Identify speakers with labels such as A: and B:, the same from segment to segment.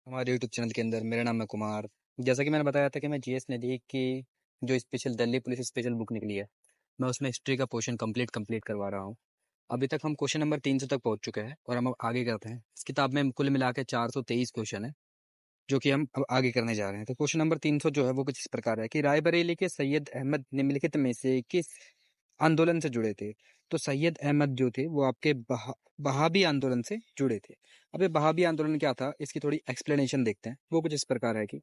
A: हमारे YouTube channel के अंदर। मेरा नाम है कुमार। जैसा कि मैंने बताया था कि मैं जीएस नदी की जो special Delhi police special book निकली है, मैं उसमें हिस्ट्री का पोर्शन कंप्लीट करवा रहा हूँ। अभी तक हम क्वेश्चन नंबर 300 तक पहुंच चुके हैं और हम अब आगे करते हैं। इस किताब में कुल मिला के 423 क्वेश्चन है जो कि हम अब आगे करने जा रहे हैं। तो क्वेश्चन नंबर 300 जो है वो कुछ इस प्रकार है कि रायबरेली के सैयद अहमद निम्नलिखित में से किस आंदोलन से जुड़े थे। तो सैयद अहमद जो थे वो आपके बहाबी आंदोलन से जुड़े थे। अब ये बहाबी आंदोलन क्या था, इसकी थोड़ी एक्सप्लेनेशन देखते हैं। वो कुछ इस प्रकार है कि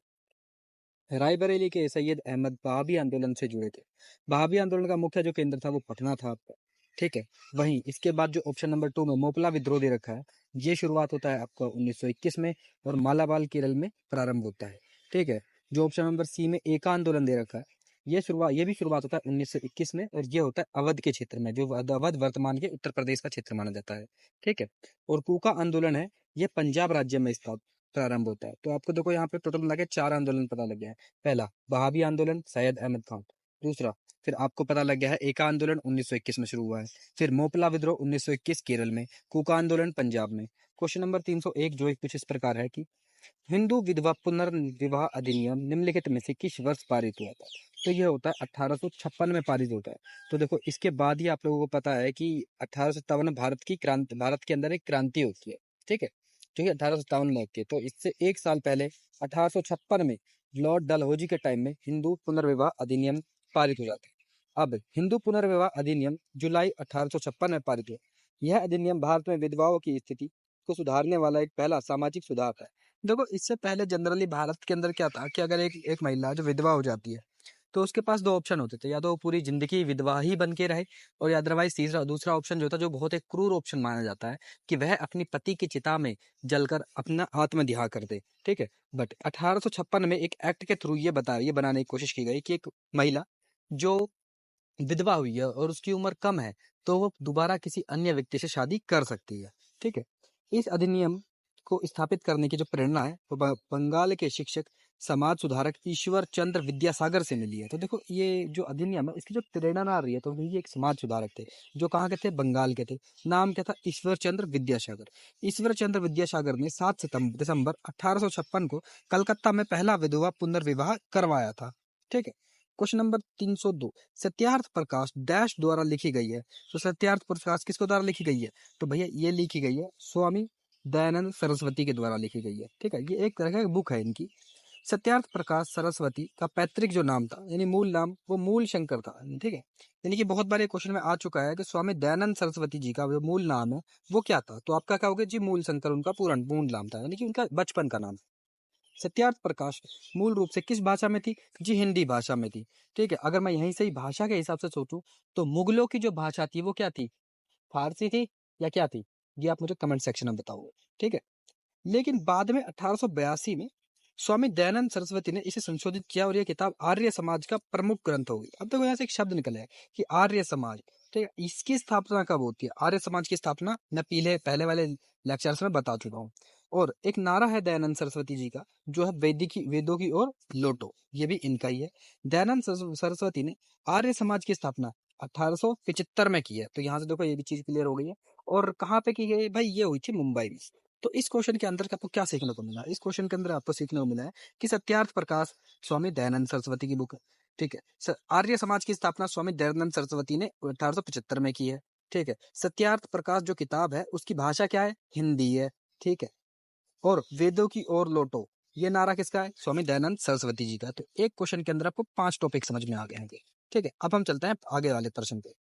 A: रायबरेली के सैयद अहमद बहाबी आंदोलन से जुड़े थे। बहाबी आंदोलन का मुख्य जो केंद्र था वो पटना था आपका। ठीक है। वहीं इसके बाद जो ऑप्शन नंबर 2 में मोपला विद्रोह दे रखा है, ये शुरुआत होता है आपका 1921 में और मालाबार केरल में प्रारंभ होता है। ठीक है। जो ऑप्शन नंबर सी में एका आंदोलन दे रखा है, ये भी शुरुआत होता है 1921 में और ये होता है अवध के क्षेत्र में, जो अवध वर्तमान के उत्तर प्रदेश का क्षेत्र माना जाता है। ठीक है। और कूका आंदोलन है, ये पंजाब राज्य में प्रारंभ होता है। तो आपको देखो यहाँ पे टोटल मिला के 4 आंदोलन पता लग गया है। पहला बहाबी आंदोलन सैयद अहमद खान। दूसरा फिर आपको पता लग गया है एका आंदोलन 1921 में शुरू हुआ है। फिर मोपला विद्रोह 1921 केरल में, कूका आंदोलन पंजाब में। क्वेश्चन नंबर 301 जो कुछ इस प्रकार है कि हिंदू विधवा पुनर्विवाह अधिनियम निम्नलिखित में से किस वर्ष पारित हुआ था। तो यह होता है 1856 में पारित होता है। तो देखो इसके बाद ही आप लोगों को पता है कि 1857 में भारत के अंदर एक क्रांति होती है। ठीक है। जो कि 1857 में होती है। तो इससे एक साल पहले 1856 में लॉर्ड डलहौजी के टाइम में हिंदू पुनर्विवाह अधिनियम पारित हो जाता है। अब हिंदू पुनर्विवाह अधिनियम जुलाई 1856 में पारित हुआ। यह अधिनियम भारत में विधवाओं की स्थिति को सुधारने वाला एक पहला सामाजिक सुधार है। देखो इससे पहले जनरली भारत के अंदर क्या था कि अगर एक महिला जो विधवा हो जाती है तो उसके पास दो ऑप्शन होते थे, या तो वो पूरी जिंदगी विधवा ही बन के रहे और या अदरवाइज दूसरा ऑप्शन जो था, जो बहुत एक क्रूर ऑप्शन माना जाता है, कि वह अपनी पति की चिता में जलकर अपना आत्मदाह कर दे। ठीक है। बट 1856 में एक एक्ट के थ्रू ये बनाने की कोशिश की गई कि एक महिला जो विधवा हुई है और उसकी उम्र कम है तो वो दोबारा किसी अन्य व्यक्ति से शादी कर सकती है। ठीक है। इस अधिनियम को स्थापित करने की जो प्रेरणा है वो बंगाल के शिक्षक समाज सुधारक ईश्वर चंद्र विद्यासागर से मिली है। तो देखो ये जो अधिनियम है इसकी जो प्रेरणा आ रही है, तो ये एक समाज सुधारक थे जो कहाँ के थे, बंगाल के थे। नाम क्या था, ईश्वर चंद्र विद्यासागर। ईश्वर चंद्र विद्यासागर ने 7 दिसंबर 1856 को कलकत्ता में पहला विधवा पुनर्विवाह करवाया था। ठीक है। Question number 302, Satyarth Prakash dash द्वारा लिखी गई है। तो सत्यार्थ प्रकाश किसको द्वारा लिखी गई है, तो भैया ये लिखी गई है स्वामी दयानंद सरस्वती के द्वारा लिखी गई है। ठीक है। ये एक तरह का बुक है इनकी। सत्यार्थ प्रकाश सरस्वती का पैतृक जो नाम था यानी मूल नाम वो मूल शंकर था। ठीक है। यानी कि बहुत बार ये क्वेश्चन में आ चुका है कि स्वामी दयानंद सरस्वती जी का जो मूल नाम है वो क्या था। तो आपका क्या होगा जी, मूल शंकर उनका पूरा मूल नाम था, यानी कि उनका बचपन का नाम। सत्यार्थ प्रकाश मूल रूप से किस भाषा में थी जी, हिंदी भाषा में थी। ठीक है। अगर मैं यहीं से ही भाषा के हिसाब से सोचूं तो मुगलों की जो भाषा थी वो क्या थी, फारसी थी या क्या थी, ये आप मुझे कमेंट सेक्शन में बताओगे। ठीक है। लेकिन बाद में 1882 में स्वामी दयानंद सरस्वती ने इसे संशोधित किया और यह किताब आर्य समाज का प्रमुख ग्रंथ हो गई। अब देखो यहाँ से एक शब्द निकला है कि आर्य समाज। ठीक है। इसकी स्थापना कब होती है, आर्य समाज की स्थापना मैं पहले वाले लेक्चर्स में बता चुका हूँ। और एक नारा है दयानंद सरस्वती जी का जो है वेदों की ओर लौटो, ये भी इनका ही है। दयानंद सरस्वती ने आर्य समाज की स्थापना 1875 में की है। तो यहाँ से देखो ये भी चीज क्लियर हो गई है। और कहाँ पे की गई भाई, ये हुई थी मुंबई में। तो इस क्वेश्चन के अंदर आपको क्या सीखने को मिला, इस क्वेश्चन के अंदर आपको सीखने को मिला है कि सत्यार्थ प्रकाश स्वामी दयानंद सरस्वती की बुक है। ठीक है। आर्य समाज की स्थापना स्वामी दयानंद सरस्वती ने 1875 में की है। ठीक है। सत्यार्थ प्रकाश जो किताब है उसकी भाषा क्या है, हिंदी है। ठीक है। और वेदों की ओर लौटो, ये नारा किसका है, स्वामी दयानंद सरस्वती जी का। तो एक क्वेश्चन के अंदर आपको 5 टॉपिक समझ में आ गए होंगे। ठीक है। अब हम चलते हैं आगे वाले प्रश्न पे।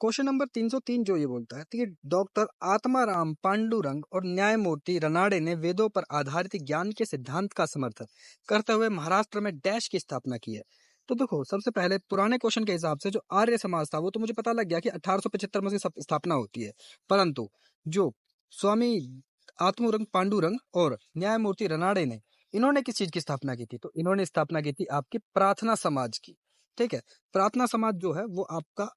A: क्वेश्चन नंबर 303 जो ये बोलता है कि डॉक्टर आत्माराम पांडुरंग और न्यायमूर्ति रनाडे ने वेदों पर आधारित ज्ञान के सिद्धांत का समर्थन करते हुए महाराष्ट्र में डैश की स्थापना की है। तो देखो सबसे पहले पुराने क्वेश्चन के हिसाब से जो आर्य समाज था वो तो मुझे पता लग गया कि 1875 में उसकी स्थापना होती है। परंतु जो स्वामी आत्माराम पांडुरंग और न्यायमूर्ति रनाडे ने, इन्होंने किस चीज की स्थापना की थी, तो इन्होंने स्थापना की थी आपकी प्रार्थना समाज की। ठीक है। प्रार्थना समाज जो है वो आपका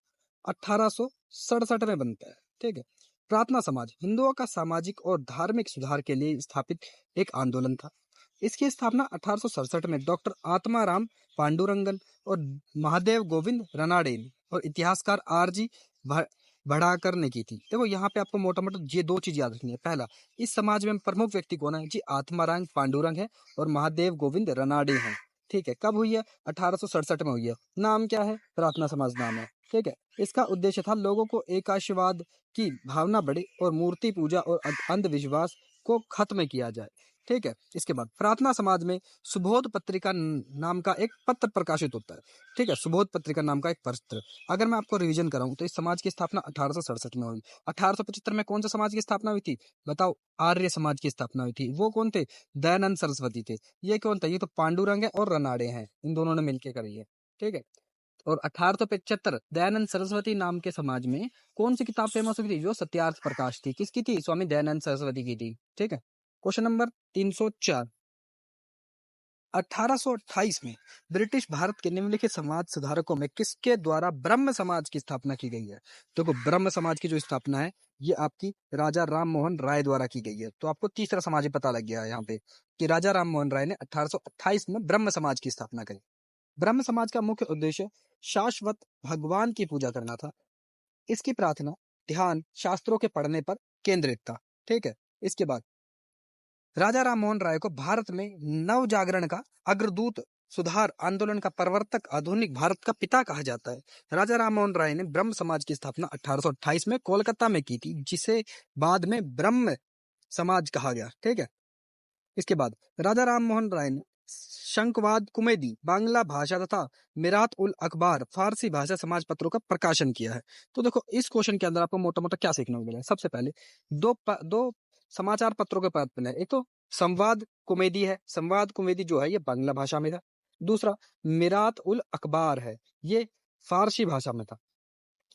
A: 1867 में बनता है। ठीक है। प्रार्थना समाज हिंदुओं का सामाजिक और धार्मिक सुधार के लिए स्थापित एक आंदोलन था। इसकी स्थापना 1867 में डॉक्टर आत्माराम पांडुरंगन और महादेव गोविंद रनाडे ने और इतिहासकार आरजी बढ़ा करने की थी। देखो यहाँ पे आपको मोटा मोटा ये दो चीज याद रखनी है। पहला, इस समाज में प्रमुख व्यक्ति कौन है जी? आत्माराम पांडुरंग है और महादेव गोविंद रनाडे हैं। ठीक है, कब हुई है? 1867 में हुई है। नाम क्या है? प्रार्थना समाज नाम है। ठीक है, इसका उद्देश्य था लोगों को एकाशवाद की भावना बढ़े और मूर्ति पूजा और अंधविश्वास को खत्म किया जाए। ठीक है, इसके बाद प्रार्थना समाज में सुबोध पत्रिका नाम का एक पत्र प्रकाशित होता है। ठीक है, सुबोध पत्रिका नाम का एक पत्र। अगर मैं आपको रिवीजन कराऊं तो इस समाज की स्थापना 1867 में हुई। 1875 में कौन सा समाज की स्थापना हुई थी? बताओ। आर्य समाज की स्थापना हुई थी। वो कौन थे? दयानंद सरस्वती थे। ये कौन था? ये तो पांडुरंग है और रनाड़े हैं, इन दोनों ने मिलकर करी है। ठीक है, और 1875 दयानंद सरस्वती नाम के समाज में कौन सी किताब फेमस हुई थी? जो सत्यार्थ प्रकाश थी। किसकी थी? स्वामी दयानंद सरस्वती की थी। ठीक है, क्वेश्चन नंबर 304। 1828 में ब्रिटिश भारत के निम्नलिखित समाज सुधारकों में किसके द्वारा ब्रह्म समाज की स्थापना की गई है? देखो, ब्रह्म समाज की जो स्थापना है ये आपकी राजा राम मोहन राय द्वारा की गई है। तो आपको तीसरा समाज ही पता लग गया है यहाँ पे कि राजा राम मोहन राय ने 1828 में ब्रह्म समाज की स्थापना करी। ब्रह्म समाज का मुख्य उद्देश्य शाश्वत भगवान की पूजा करना था। इसकी प्रार्थना ध्यान शास्त्रों के पढ़ने पर केंद्रित था। ठीक है, इसके बाद राजा राममोहन राय को भारत में नव जागरण का अग्रदूत, सुधार आंदोलन का प्रवर्तक, आधुनिक भारत का पिता कहा जाता है। राजा राममोहन राय ने ब्रह्म समाज की स्थापना 1828 में कोलकाता में की थी, जिसे बाद में ब्रह्म समाज कहा गया। ठीक है, इसके बाद राजा राममोहन राय ने शंखवाद कुमेदी बांग्ला भाषा तथा मिरात उल अखबार फारसी भाषा समाज पत्रों का प्रकाशन किया है। तो देखो, इस क्वेश्चन के अंदर आपको मोटा मोटा क्या सीखने को मिला है? सबसे पहले दो समाचार पत्रों के पद मिले हैं। एक तो संवाद कुमेदी है। संवाद कुमेदी जो है ये बांग्ला भाषा में था। दूसरा मिरात उल अखबार है, ये फारसी भाषा में था।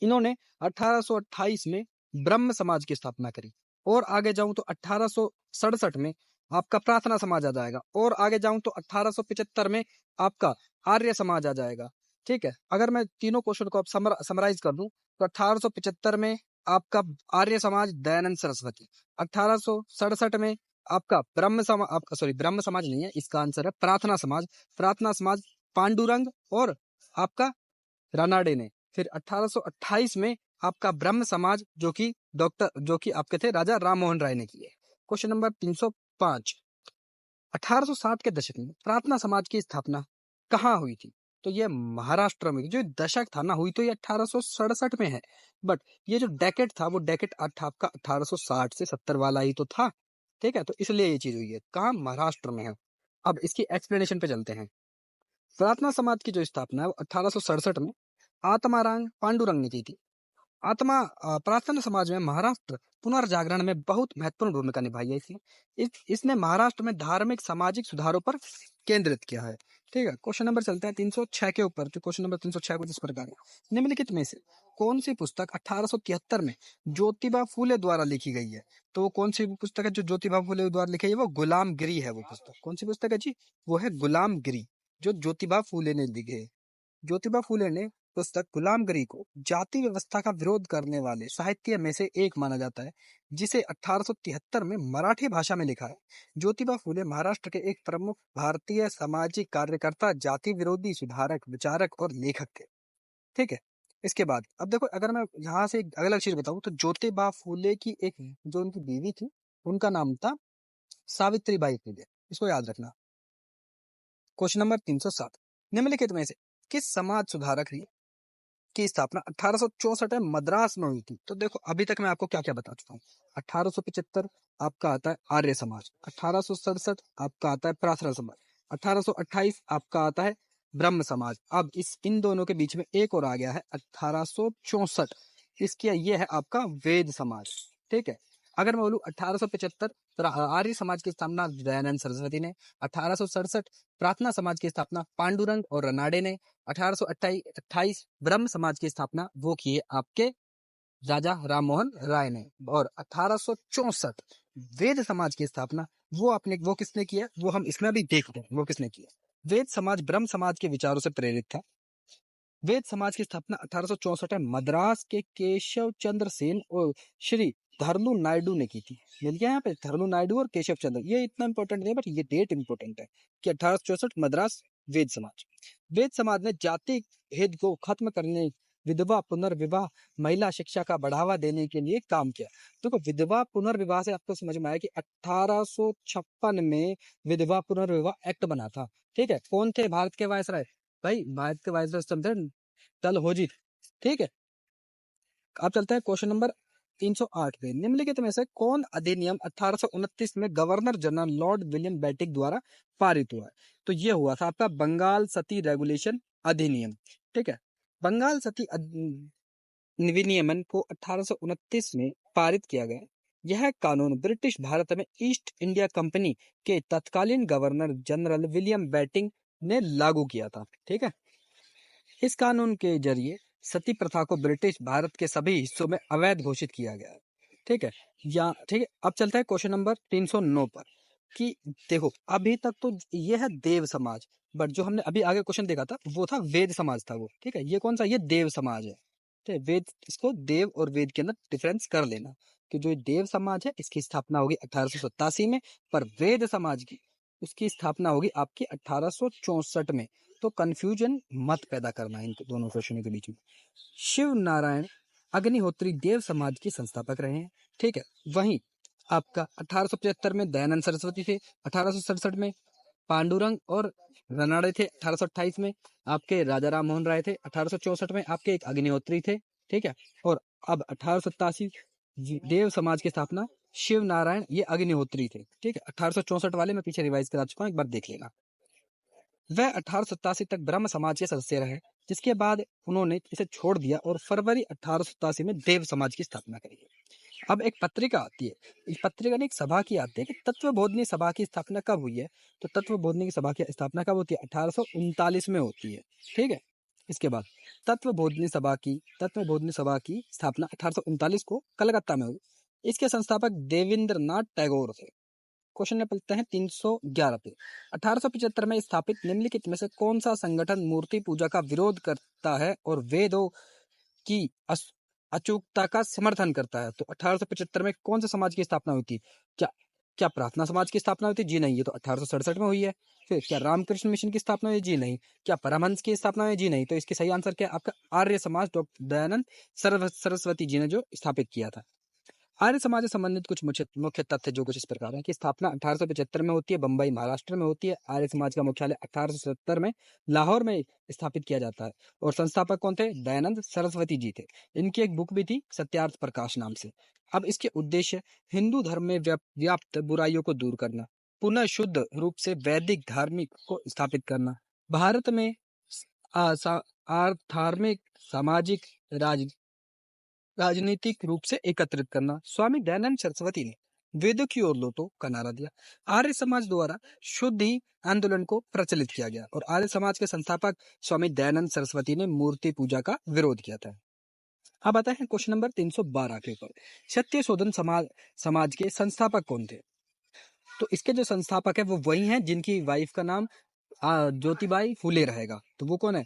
A: इन्होंने 1828 में ब्रह्म समाज की स्थापना करी। और आगे जाऊं तो 1867 में आपका प्रार्थना समाज आ जाएगा। और आगे जाऊं तो 1875 में आपका आर्य समाज आ जाएगा। ठीक है, अगर मैं तीनों क्वेश्चन को अब समराइज कर दूं तो 1875 में आपका आर्य समाज दयानंद सरस्वती, 1867 में आपका ब्रह्म समाज नहीं है, इसका आंसर है प्रार्थना समाज। प्रार्थना समाज पांडुरंग और आपका रानाडे ने। फिर 1828 में आपका ब्रह्म समाज जो कि आपके थे राजा राम मोहन राय ने किए। Question number 305। 1860 के दशक में प्रार्थना समाज की स्थापना कहाँ हुई थी? तो ये महाराष्ट्र में। जो दशक था ना, हुई तो ये 1867 में है, बट ये जो डेकेट था वो डेकेट आपका 1860 से 70 वाला ही तो था। ठीक है, तो इसलिए ये चीज हुई है। कहाँ? महाराष्ट्र में है। अब इसकी एक्सप्लेनेशन पे चलते हैं। प्रार्थना समाज की जो स्थापना है वो 1867 में आत्माराम पांडुरंग ने की थी। प्रार्थना समाज में महाराष्ट्र पुनर्जागरण में बहुत महत्वपूर्ण भूमिका निभाई है। इसने महाराष्ट्र में धार्मिक सामाजिक सुधारों पर केंद्रित किया है। ठीक है, क्वेश्चन नंबर चलते हैं 306 के ऊपर। जो क्वेश्चन नंबर 306 कुछ इस प्रकार है। निम्नलिखित में से कौन सी पुस्तक 1873 में ज्योतिबा फूले द्वारा लिखी गई है? तो वो कौन सी पुस्तक है जो ज्योतिबा फूले द्वारा लिखी है? वो गुलामगिरी है। वो पुस्तक कौन सी पुस्तक है जी? वो है गुलामगिरी, जो ज्योतिबा फूले ने लिखी है। ज्योतिबा फूले ने पुस्तक गुलामगिरी को जाति व्यवस्था का विरोध करने वाले साहित्य में से एक माना जाता है, जिसे 1873 में मराठी भाषा में लिखा है। ज्योतिबा फूले महाराष्ट्र के एक प्रमुख भारतीय सामाजिक कार्यकर्ता, जाति विरोधी सुधारक, विचारक और लेखक थे। ठीक है, इसके बाद अब देखो, अगर मैं यहाँ से एक अलग चीज बताऊं तो ज्योतिबा फूले की एक जो उनकी बीवी थी, उनका नाम था सावित्री बाई फूले। इसको याद रखना। Question number 307। निम्नलिखित में से किस समाज सुधारक की स्थापना 1864 में मद्रास में हुई थी? तो देखो, अभी तक मैं आपको क्या क्या बता चुका हूँ। 1875 आपका आता है आर्य समाज, 1867 आपका आता है प्रार्थना समाज, 1828 आपका आता है ब्रह्म समाज। अब इन दोनों के बीच में एक और आ गया है 1864। इसके ये है आपका वेद समाज। ठीक है, अगर मैं बोलूं 1875 आर्य समाज की स्थापना दयानंद सरस्वती ने, 1867 प्रार्थना समाज की स्थापना पांडुरंग और रनाडे ने, 1828 ब्रह्म समाज की स्थापना वो किए आपके राजा राममोहन राय ने, और 1864 वेद समाज की स्थापना वो किसने किया? वो हम इसमें अभी देखते हैं वो किसने किया। वेद समाज ब्रह्म समाज के विचारों से प्रेरित था। वेद समाज की स्थापना 1864 में मद्रास के केशव चंद्र सेन और श्री धरलू नायडू ने की थी। मिल गया यहाँ पे धरलू नायडू और केशव चंद्र। ये इतना इंपॉर्टेंट नहीं है, बट ये डेट इंपॉर्टेंट है कि 1864 मद्रास वेद समाज। वेद समाज ने जाति भेद को खत्म करने विधवा पुनर्विवाह, महिला शिक्षा का बढ़ावा देने के लिए काम किया। देखो विधवा पुनर्विवाह से आपको समझ में आया कि 1856 में विधवा पुनर्विवाह एक्ट बना था। ठीक है, कौन थे भारत के वायसराय? भाई भारत के वायसराय समझे, डलहौजी। ठीक है, अब चलते हैं क्वेश्चन नंबर 308 पे। निम्नलिखित में से कौन अधिनियम 1829 में गवर्नर जनरल लॉर्ड विलियम बेटिक द्वारा पारित हुआ है? तो ये हुआ था आपका बंगाल सती रेगुलेशन अधिनियम। ठीक है, बंगाल सती विनियमन को 1829 में पारित किया गया। यह कानून ब्रिटिश भारत में ईस्ट इंडिया कंपनी के तत्कालीन गवर्नर जनरल विलियम बेटिंग ने लागू किया था। ठीक है, इस कानून के जरिए सती प्रथा को ब्रिटिश भारत के सभी हिस्सों में अवैध घोषित किया गया। ठीक है, या ठीक है, अब चलता है क्वेश्चन नंबर 309 पर कि देखो अभी तक तो ये है देव समाज, बट जो हमने अभी आगे क्वेश्चन देखा था वो था वेद समाज था वो। ठीक है, ये कौन सा? ये देव समाज है। ठीक है, वेद, इसको देव और वेद के अंदर डिफरेंस कर लेना कि जो देव समाज है इसकी स्थापना होगी 1887 में, पर वेद समाज की उसकी स्थापना होगी आपकी 1864 में। तो कंफ्यूजन मत पैदा करना इन दोनों क्वेश्चनों के बीच में। शिव नारायण अग्निहोत्री देव समाज के संस्थापक रहे हैं। ठीक है, वहीं आपका 1875 में दयानंद सरस्वती थे, 1867 में पांडुरंग और रनाड़े थे, 1828 में आपके राजा राम मोहन राय थे, 1864 में आपके एक अग्निहोत्री थे। ठीक है, और अब 1887 देव समाज की स्थापना शिव नारायण ये अग्निहोत्री थे। ठीक है, 1864 वाले मैं पीछे रिवाइज करा चुका हूँ, एक बार देख लेना। वह 1887 तक ब्रह्म समाज के सदस्य रहे, जिसके बाद उन्होंने इसे छोड़ दिया और फरवरी 1887 में देव समाज की स्थापना करी। अब एक पत्रिका आती है, इस पत्रिका ने एक सभा की आती है कि तत्वबोधनी सभा की स्थापना कब हुई है? तो तत्वबोधनी सभा की स्थापना कब होती है? 1839 में होती है। ठीक है, इसके बाद तत्वबोधनी सभा की स्थापना 1839 को कलकत्ता में हुई। इसके संस्थापक देवेंद्र नाथ टैगोर थे। क्वेश्चन नंबर हैं 311 पे। 1875 में स्थापित निम्नलिखित में से कौन सा संगठन मूर्ति पूजा का विरोध करता है और वेदों की अचूकता का समर्थन करता है? तो 1875 में कौन से समाज की स्थापना हुई थी? क्या क्या प्रार्थना समाज की स्थापना हुई थी? जी नहीं, ये तो 1867 में हुई है। फिर क्या रामकृष्ण मिशन की स्थापना हुई? जी नहीं। क्या परमहंस की स्थापना हुई? जी नहीं। तो इसकी सही आंसर क्या आपका? आर्य समाज डॉक्टर दयानंद सरस्वती जी ने जो स्थापित किया था। आर्य समाज से संबंधित कुछ मुख्य तथ्य जो कुछ इस प्रकार है कि स्थापना 1875 में होती है, बंबई महाराष्ट्र में होती है। आर्य समाज का मुख्यालय 1870 में लाहौर में स्थापित किया जाता है और संस्थापक कौन थे? दयानंद सरस्वती जी थे। इनकी एक बुक भी थी सत्यार्थ प्रकाश नाम से। अब इसके उद्देश्य हिंदू धर्म में व्याप्त बुराइयों को दूर करना, पुनः शुद्ध रूप से वैदिक धार्मिक को स्थापित करना, भारत में धार्मिक, सामाजिक, राजनीतिक रूप से एकत्रित करना। स्वामी दयानंद सरस्वती ने वेदों की ओर लौटो का नारा दिया। आर्य समाज द्वारा शुद्धि आंदोलन को प्रचलित किया गया और आर्य समाज के संस्थापक स्वामी दयानंद सरस्वती ने मूर्ति पूजा का विरोध किया था। अब आता है क्वेश्चन नंबर 312 के ऊपर। सत्य शोधन समाज के संस्थापक कौन थे? तो इसके जो संस्थापक है वो वही हैं जिनकी वाइफ का नाम ज्योतिबाई फूले रहेगा। तो वो कौन है?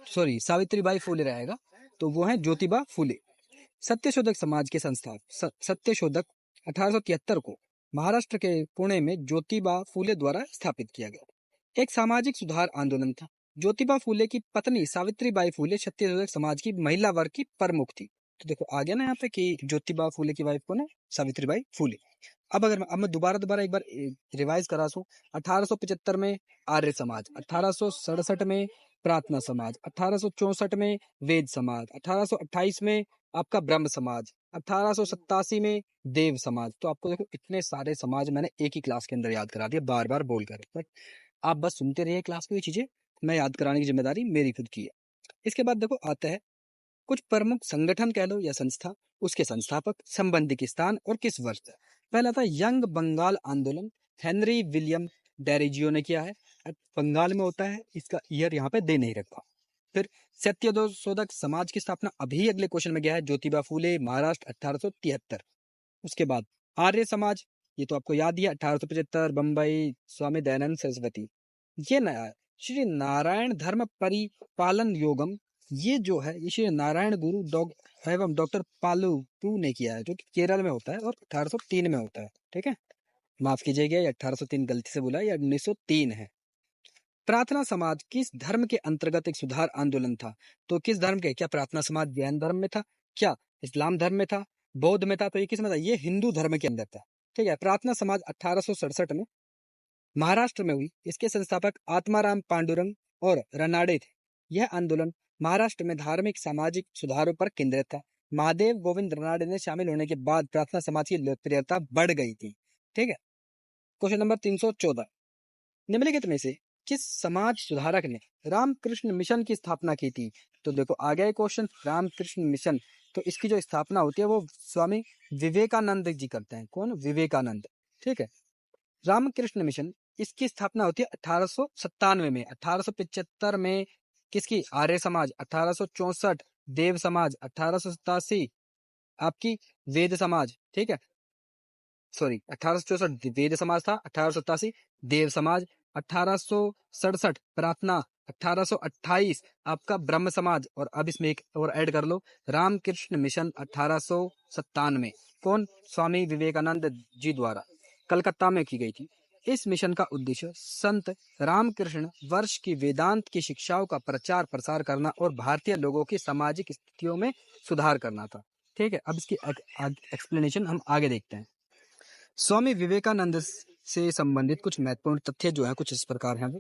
A: सॉरी, सावित्रीबाई फूले रहेगा। तो वो है ज्योतिबा फूले। सत्यशोधक समाज के संस्थापक सत्यशोधक 1873 को महाराष्ट्र के पुणे में ज्योतिबा फूले द्वारा स्थापित किया गया। एक सामाजिक सुधार आंदोलन था। ज्योतिबा फूले की पत्नी सावित्रीबाई फूले सत्यशोधक समाज की महिला वर्ग की प्रमुख थी। तो देखो आ गया ना यहाँ पे कि ज्योतिबा फूले की वाइफ कौन है? सावित्रीबाई फूले। अब मैं दोबारा एक बार रिवाइज करा दूं। 1875 में आर्य समाज, 1867 में प्रार्थना समाज, 1864 में वेद समाज, 1828 में आपका ब्रह्म समाज, 1887 में देव समाज। तो आपको देखो इतने सारे समाज मैंने एक ही क्लास के अंदर याद करा दिया बार बार बोलकर, बट आप बस सुनते रहिए क्लास की चीजें, मैं याद कराने की जिम्मेदारी मेरी खुद की है। इसके बाद देखो आता है कुछ प्रमुख संगठन कह लो या संस्था, उसके संस्थापक, संबंधित स्थान और किस वर्ष। पहला था यंग बंगाल आंदोलन, हेनरी विलियम डेरिजियो ने किया है, बंगाल में होता है, इसका ईयर यहाँ पे दे नहीं रखा। फिर सत्यशोधक समाज की स्थापना अभी अगले क्वेश्चन में गया है, ज्योतिबा फूले, महाराष्ट्र 1873। उसके बाद आर्य समाज, ये तो आपको याद ही है 1875 बंबई, स्वामी दयानंद सरस्वती। ये नया है श्री नारायण धर्म परिपालन योगम, ये जो है ये श्री नारायण गुरु एवं डॉक्टर पालू ने किया है, जो कि केरल में होता है और 1803 में होता है। ठीक है, माफ कीजिएगा, ये 1803 गलती से बोला, ये 1903 है। प्रार्थना समाज किस धर्म के अंतर्गत एक सुधार आंदोलन था? तो किस धर्म के? क्या प्रार्थना समाज जैन धर्म में था? क्या इस्लाम धर्म में था? बौद्ध में था? तो ये किस में था? ये हिंदू धर्म के अंदर था। ठीक है। प्रार्थना समाज 1867 में महाराष्ट्र में हुई। इसके संस्थापक आत्माराम पांडुरंग और रनाडे थे। यह आंदोलन महाराष्ट्र में धार्मिक सामाजिक सुधारों पर केंद्रित था। महादेव गोविंद रनाडे ने शामिल होने के बाद प्रार्थना समाज की लोकप्रियता बढ़ गई थी। ठीक है। क्वेश्चन नंबर 314, निम्नलिखित में से किस समाज सुधारक ने रामकृष्ण मिशन की स्थापना की थी? तो देखो आ गया क्वेश्चन, रामकृष्ण मिशन। तो इसकी जो स्थापना होती है वो स्वामी विवेकानंद जी करते हैं। कौन? विवेकानंद। ठीक है। रामकृष्ण मिशन, इसकी स्थापना होती है 1897 में। 1875 में किसकी? आर्य समाज। 1864 देव समाज। 1887 आपकी वेद समाज। ठीक है। सॉरी, 1864 वेद समाज था। 1887 देव समाज। 1867 प्रार्थना। 1828 आपका ब्रह्म समाज। और अब इसमें एक और ऐड कर लो, रामकृष्ण मिशन 1897। कौन? स्वामी विवेकानंद जी द्वारा कलकत्ता में की गई थी। इस मिशन का उद्देश्य संत रामकृष्ण वर्ष की वेदांत की शिक्षाओं का प्रचार प्रसार करना और भारतीय लोगों की सामाजिक स्थितियों में सुधार करना था। ठीक है। अब इसकी एक्सप्लेनेशन हम आगे देखते हैं। स्वामी विवेकानंद से संबंधित कुछ महत्वपूर्ण तथ्य जो है कुछ इस प्रकार हैं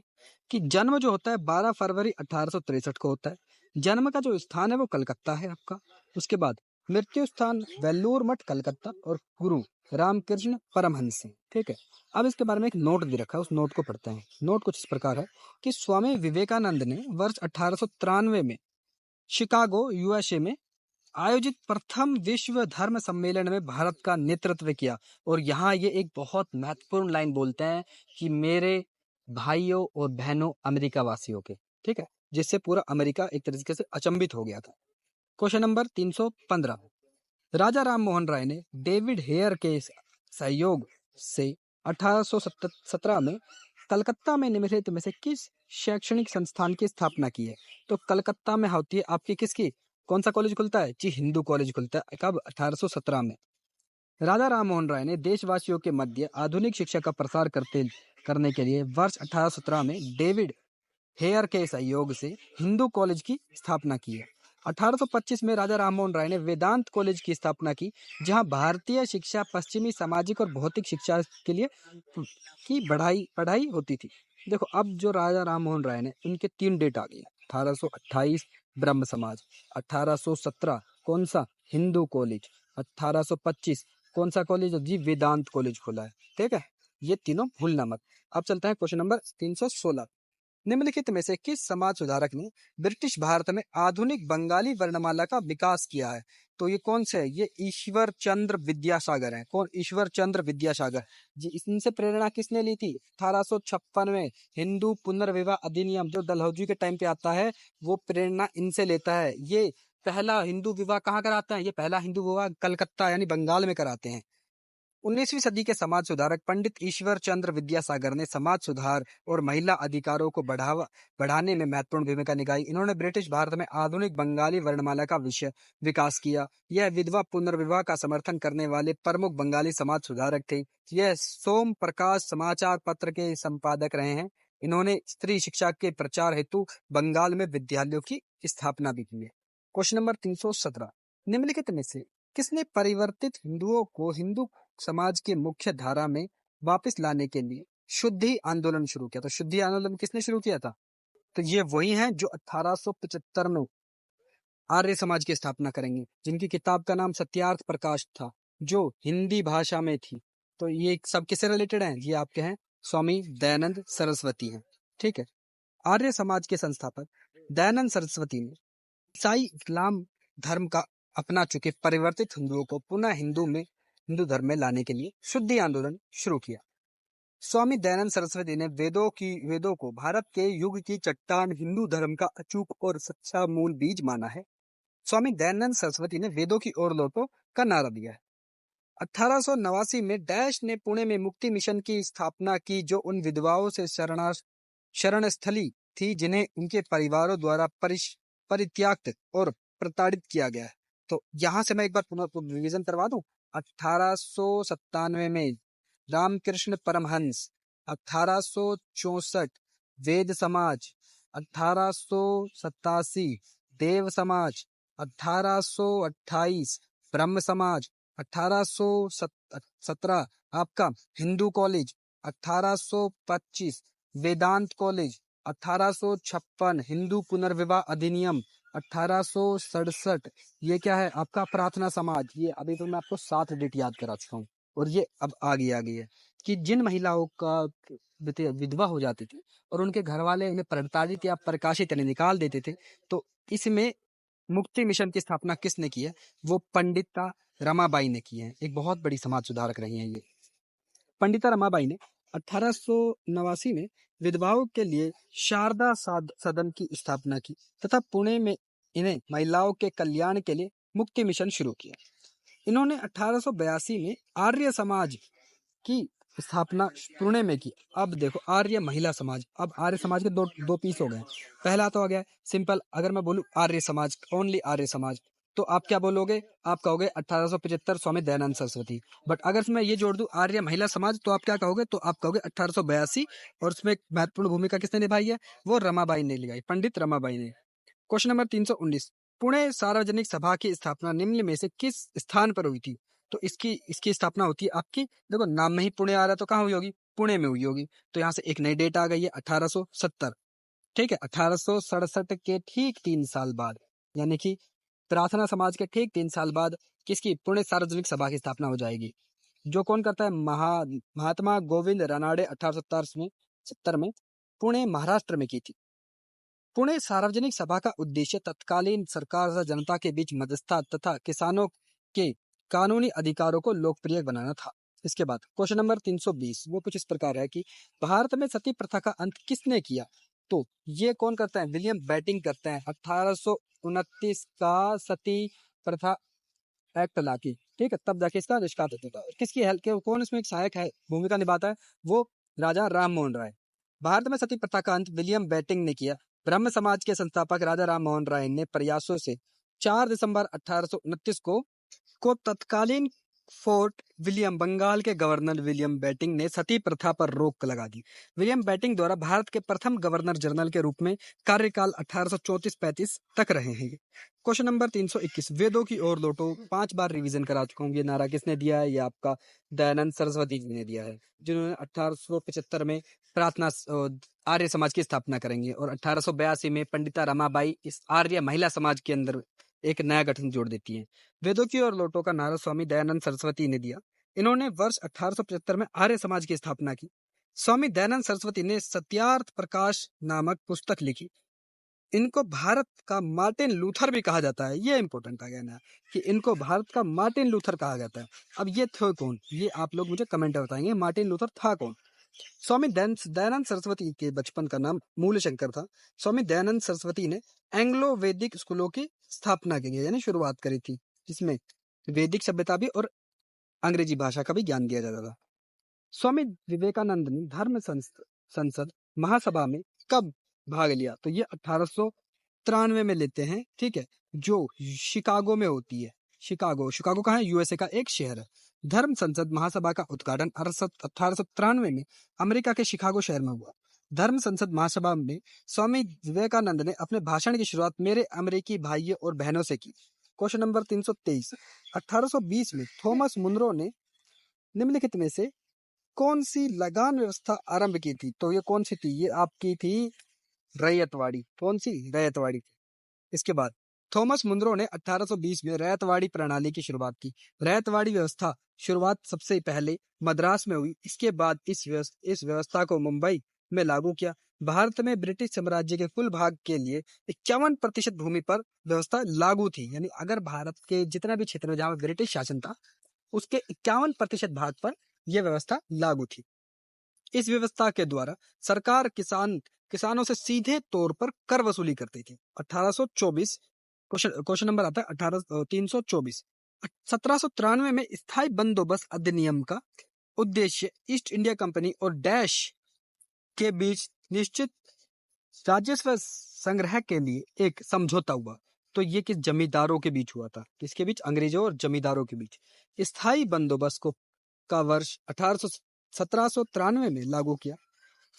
A: कि जन्म जो होता है 12 फरवरी 1863 को होता है। जन्म का जो स्थान है वो कलकत्ता है आपका। उसके बाद मृत्यु स्थान वेल्लूर मठ कलकत्ता और गुरु रामकृष्ण परमहंस सिंह। ठीक है। अब इसके बारे में एक नोट दे रखा है, उस नोट को पढ़ते हैं। नोट कुछ इस प्रकार है कि स्वामी विवेकानंद ने वर्ष 1893 में शिकागो यूएसए में आयोजित प्रथम विश्व धर्म सम्मेलन में भारत का नेतृत्व किया। और यहाँ ये एक बहुत महत्वपूर्ण लाइन बोलते हैं कि मेरे भाइयों और बहनों अमेरिका वासियों के। ठीक है। जिससे पूरा अमेरिका एक तरीके से अचंभित हो गया था। क्वेश्चन नंबर 315, राजा राम मोहन राय ने डेविड हेयर के सहयोग से 1817 में कलकत्ता में निम्नलिखित में से किस शैक्षणिक संस्थान की स्थापना की है? तो कलकत्ता में होती है आपकी किसकी? कौन सा कॉलेज खुलता है जी? हिंदू कॉलेज खुलता है। कब? 1817 में। राजा राम मोहन राय ने देशवासियों के मध्य आधुनिक शिक्षा का प्रसार करने के लिए वर्ष 1817 में डेविड हेयर के सहयोग से हिंदू कॉलेज की स्थापना की है। 1825 में राजा राममोहन राय ने वेदांत कॉलेज की स्थापना की, जहां भारतीय शिक्षा पश्चिमी सामाजिक और भौतिक शिक्षा के लिए की पढ़ाई होती थी। देखो अब जो राजा राममोहन राय ने, उनके 3 डेट आ गई। 1828 ब्रह्म समाज। 1817 कौन सा? हिंदू कॉलेज। 1825 कौन सा कॉलेज जी? वेदांत कॉलेज खोला है। ठीक है। ये तीनों भूलना मत। अब चलता है क्वेश्चन नंबर 316, निम्नलिखित में से किस समाज सुधारक ने ब्रिटिश भारत में आधुनिक बंगाली वर्णमाला का विकास किया है? तो ये कौन से है? ये ईश्वर चंद्र विद्यासागर है। कौन? ईश्वर चंद्र विद्यासागर जी। इनसे प्रेरणा किसने ली थी? 1856 में हिंदू पुनर्विवाह अधिनियम जो डलहौजी के टाइम पे आता है, वो प्रेरणा इनसे लेता है। ये पहला हिंदू विवाह कहाँ कराते हैं? ये पहला हिंदू विवाह कलकत्ता यानी बंगाल में कराते हैं। 19वीं सदी के समाज सुधारक पंडित ईश्वर चंद्र विद्यासागर ने समाज सुधार और महिला अधिकारों को बढ़ाने में महत्वपूर्ण भूमिका निभाई। इन्होंने ब्रिटिश भारत में आधुनिक बंगाली वर्णमाला का विकास किया। यह विधवा पुनर्विवाह का समर्थन करने वाले प्रमुख बंगाली समाज सुधारक थे। यह सोम प्रकाश समाचार पत्र के संपादक रहे हैं। इन्होंने स्त्री शिक्षा के प्रचार हेतु बंगाल में विद्यालयों की स्थापना भी की है। क्वेश्चन नंबर 317, निम्नलिखित में से किसने परिवर्तित हिंदुओं को हिंदू समाज के मुख्य धारा में वापस लाने के लिए शुद्धि आंदोलन शुरू किया? तो शुद्धि आंदोलन किसने शुरू किया था? तो ये वही हैं जो 1875 में आर्य समाज की स्थापना करेंगे, जिनकी किताब का नाम सत्यार्थ प्रकाश था, जो हिंदी भाषा में थी। तो ये सब किससे रिलेटेड हैं? ये आपके हैं स्वामी दयानंद सरस्वती हैं। ठीक है। आर्य समाज के संस्थापक दयानंद सरस्वती ने ईसाई इस्लाम धर्म का अपना चुके परिवर्तित हिंदुओं को पुनः हिंदू धर्म में लाने के लिए शुद्धि आंदोलन शुरू किया। स्वामी दयानंद सरस्वती ने वेदों को भारत के युग की चट्टान हिंदू धर्म का अचूक और सच्चा मूल बीज माना है। स्वामी दयानंद सरस्वती ने वेदों की ओर लौटो का नारा दिया है। 1889 में डैश ने पुणे में मुक्ति मिशन की स्थापना की, जो उन विधवाओं से शरण स्थली थी जिन्हें उनके परिवारों द्वारा परित्याक्त और प्रताड़ित किया गया है। तो यहाँ से मैं एक बार पुनः रिवीजन करवा दूं। 1897 में रामकृष्ण परमहंस, 1864 वेद समाज 1887, देव समाज 1828, ब्रह्म समाज 1817, आपका हिंदू कॉलेज 1825, वेदांत कॉलेज 1856, हिंदू पुनर्विवाह अधिनियम 1867, ये क्या है आपका प्रार्थना समाज। ये अभी तो मैं आपको 7 डेट याद करा चुका हूँ और ये अब आगे है कि जिन महिलाओं का विधवा हो जाती थी और उनके घर वाले उन्हें प्रताड़ित या प्रकाशित यानी निकाल देते थे, तो इसमें मुक्ति मिशन की स्थापना किसने की है? वो पंडिता रमाबाई ने की है। एक बहुत बड़ी समाज सुधारक रही हैं ये। पंडिता रमाबाई ने 1889 में विधवाओं के लिए शारदा सदन की स्थापना की तथा पुणे में इन्हें महिलाओं के कल्याण के लिए मुक्ति मिशन शुरू किया। इन्होंने 1882 में आर्य समाज की स्थापना पुणे में की। अब देखो आर्य महिला समाज, अब आर्य समाज के दो पीस हो गए। पहला तो आ गया सिंपल, अगर मैं बोलूं आर्य समाज, ओनली आर्य समाज, तो आप क्या बोलोगे? आप कहोगे 1875 स्वामी दयानंद सरस्वती। बट अगर मैं ये जोड़ दूं आर्य महिला समाज, तो आप क्या कहोगे? तो आप कहोगे 1882, और उसमें एक महत्वपूर्ण भूमिका किसने निभाई है? वो रमाबाई ने निभाई, पंडित रमाबाई ने। क्वेश्चन नंबर 319, पुणे सार्वजनिक सभा की स्थापना निम्न में से किस स्थान पर हुई थी? तो इसकी स्थापना होती है आपकी, देखो नाम में ही पुणे आ रहा है, तो कहाँ हुई होगी? पुणे में हुई होगी। तो यहाँ से एक नई डेट आ गई है 1870। ठीक है, 1867 के ठीक 3 साल बाद, यानी कि प्रार्थना समाज के ठीक 3 साल बाद किसकी? पुणे सार्वजनिक सभा की स्थापना हो जाएगी। जो कौन करता है? महात्मा गोविंद रानाडे 1870 में पुणे महाराष्ट्र में की थी। पुणे सार्वजनिक सभा का उद्देश्य तत्कालीन सरकार तथा जनता के बीच मध्यस्थता तथा किसानों के कानूनी अधिकारों को लोकप्रिय बनाना था। इसके बाद क्वेश्चन नंबर 320, वो कुछ इस प्रकार है कि भारत में सती प्रथा का अंत किसने किया? तो ये कौन करता है? विलियम बेटिंग करते हैं। 1829 का सती प्रथा एक्ट लाके, ठीक है, तब जाके इसका आविष्कार होता है। किसकी हेल्प के कौन इसमें एक सहायक है भूमिका निभाता है? वो राजा राम मोहन राय। भारत में सती प्रथा का अंत विलियम बेटिंग ने किया। ब्रह्म समाज के संस्थापक राजा राम मोहन राय ने प्रयासों से 4 दिसंबर 1829 को तत्कालीन फोर्ट विलियम बंगाल के गवर्नर विलियम बेटिंग ने सती प्रथा पर रोक लगा दी। विलियम बेटिंग द्वारा भारत के प्रथम गवर्नर जनरल के रूप में कार्यकाल 1834-35 तक रहे हैं। क्वेश्चन नंबर 321, वेदों की ओर लौटो 5 बार रिवीजन करा चुका हूँ। ये नारा किसने दिया है? ये आपका दयानंद सरस्वती जी ने दिया है, जिन्होंने 1875 में प्रार्थना आर्य समाज की स्थापना करेंगे और 1882 में पंडिता रमाबाई इस आर्य महिला समाज के अंदर एक नया गठन जोड़ देती है। वेदों की ओर लौटो का नारा स्वामी दयानंद सरस्वती ने दिया। इन्होंने वर्ष 1875 में आर्य समाज की स्थापना की। स्वामी दयानंद सरस्वती ने सत्यार्थ प्रकाश नामक पुस्तक लिखी। इनको भारत का मार्टिन लूथर भी कहा जाता है। ये इंपॉर्टेंट आ गया ना कि इनको भारत का मार्टिन लूथर कहा जाता है। अब ये थे कौन? ये आप लोग मुझे कमेंट में बताएंगे, मार्टिन लूथर था कौन? स्वामी दयानंद सरस्वती के बचपन का नाम मूलशंकर था। स्वामी दयानंद सरस्वती ने एंग्लो वैदिक स्कूलों की स्थापना की, यानी शुरुआत करी थी, जिसमें वैदिक सभ्यता भी और अंग्रेजी भाषा का भी ज्ञान दिया जाता था। स्वामी विवेकानंद ने धर्म संसद महासभा में कब भाग लिया? तो ये 1893 में लेते हैं, ठीक है, जो शिकागो में होती है। शिकागो कहाँ है? यूएसए का एक शहर है। धर्म संसद महासभा का उद्घाटन 1893 में अमेरिका के शिकागो शहर में हुआ। धर्म संसद महासभा में स्वामी विवेकानंद ने अपने भाषण की शुरुआत मेरे अमेरिकी भाइयों और बहनों से की। क्वेश्चन नंबर 323, 1820 में थॉमस मुनरो ने निम्नलिखित में से कौन सी लगान व्यवस्था आरंभ की थी? तो ये कौन सी थी? ये आपकी थी रैयतवाड़ी। कौन सी? रैयतवाड़ी थी। इसके बाद थॉमस मुनरो ने 1820 में रैयतवाड़ी प्रणाली की शुरुआत की। रैयतवाड़ी व्यवस्था शुरुआत सबसे पहले मद्रास में हुई। इसके बाद इस व्यवस्था को मुंबई में लागू किया। भारत में ब्रिटिश साम्राज्य के कुल भाग के लिए 51% भूमि पर व्यवस्था लागू थी। यानी अगर भारत के जितना भी क्षेत्र में जहाँ ब्रिटिश शासन था, उसके 51% भाग पर यह व्यवस्था लागू थी। इस व्यवस्था के द्वारा सरकार किसानों से सीधे तौर पर कर वसूली करती थी। 1824 क्वेश्चन नंबर आता है 324। 1793 में स्थायी बंदोबस्त अधिनियम का उद्देश्य ईस्ट इंडिया कंपनी और डैश के बीच निश्चित राजस्व संग्रह के लिए एक समझौता हुआ। तो ये किस जमींदारों के बीच हुआ था? किसके बीच? अंग्रेजों और जमींदारों के बीच। स्थायी बंदोबस्त का वर्ष 1793 में लागू किया।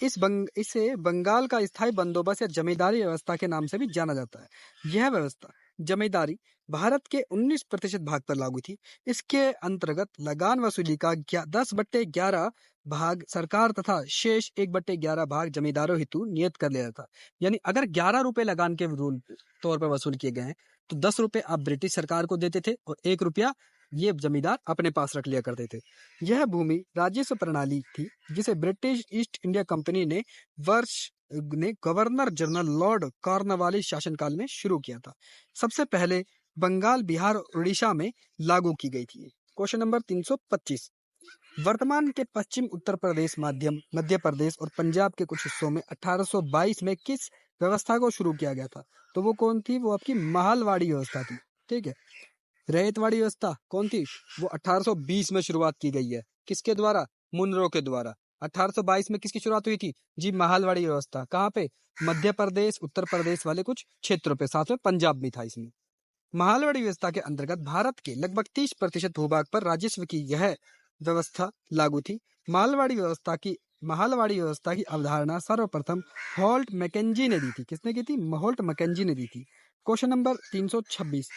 B: इसे बंगाल का स्थायी बंदोबस्त या जमींदारी व्यवस्था के नाम से भी जाना जाता है। यह व्यवस्था जमींदारी भारत के 19% भाग पर लागू थी। इसके अंतर्गत लगान वसूली का 10/11 भाग सरकार तथा शेष 1/11 भाग जमींदारों हेतु नियत कर लिया था। यानी अगर 11 रुपए लगान के रूल तौर पर वसूल किए गए हैं तो 10 रुपए आप ब्रिटिश सरकार को देते थे और 1 रुपया ये जमींदार अपने पास रख लिया करते थे। यह भूमि राजस्व प्रणाली थी जिसे ब्रिटिश ईस्ट इंडिया कंपनी ने गवर्नर जनरल लॉर्ड कॉर्नवालिस शासनकाल में शुरू किया था। सबसे पहले बंगाल, बिहार और उड़ीसा में लागू की गई थी। Question number 325। वर्तमान के पश्चिम उत्तर प्रदेश, मध्य प्रदेश और पंजाब के कुछ हिस्सों में 1822 में किस व्यवस्था को शुरू किया गया था? तो वो कौन थी? वो आपकी महलवाड़ी व्यवस्था थी। ठीक है। रैयतवाड़ी व्यवस्था कौन थी? वो 1820 में शुरुआत की गई है। किसके द्वारा? मुनरो के द्वारा। 1822 में किसकी शुरुआत हुई थी? जी, महलवाड़ी व्यवस्था। कहाँ पे? मध्य प्रदेश, उत्तर प्रदेश वाले कुछ क्षेत्रों पे, साथ में पंजाब भी था इसमें। महलवाड़ी व्यवस्था के अंतर्गत भारत के लगभग 30% भूभाग पर राजस्व की यह व्यवस्था लागू थी। महलवाड़ी व्यवस्था की अवधारणा सर्वप्रथम होल्ट मैकेंजी ने दी थी। किसने की थी? होल्ट मैकेंजी ने दी थी। Question number 326।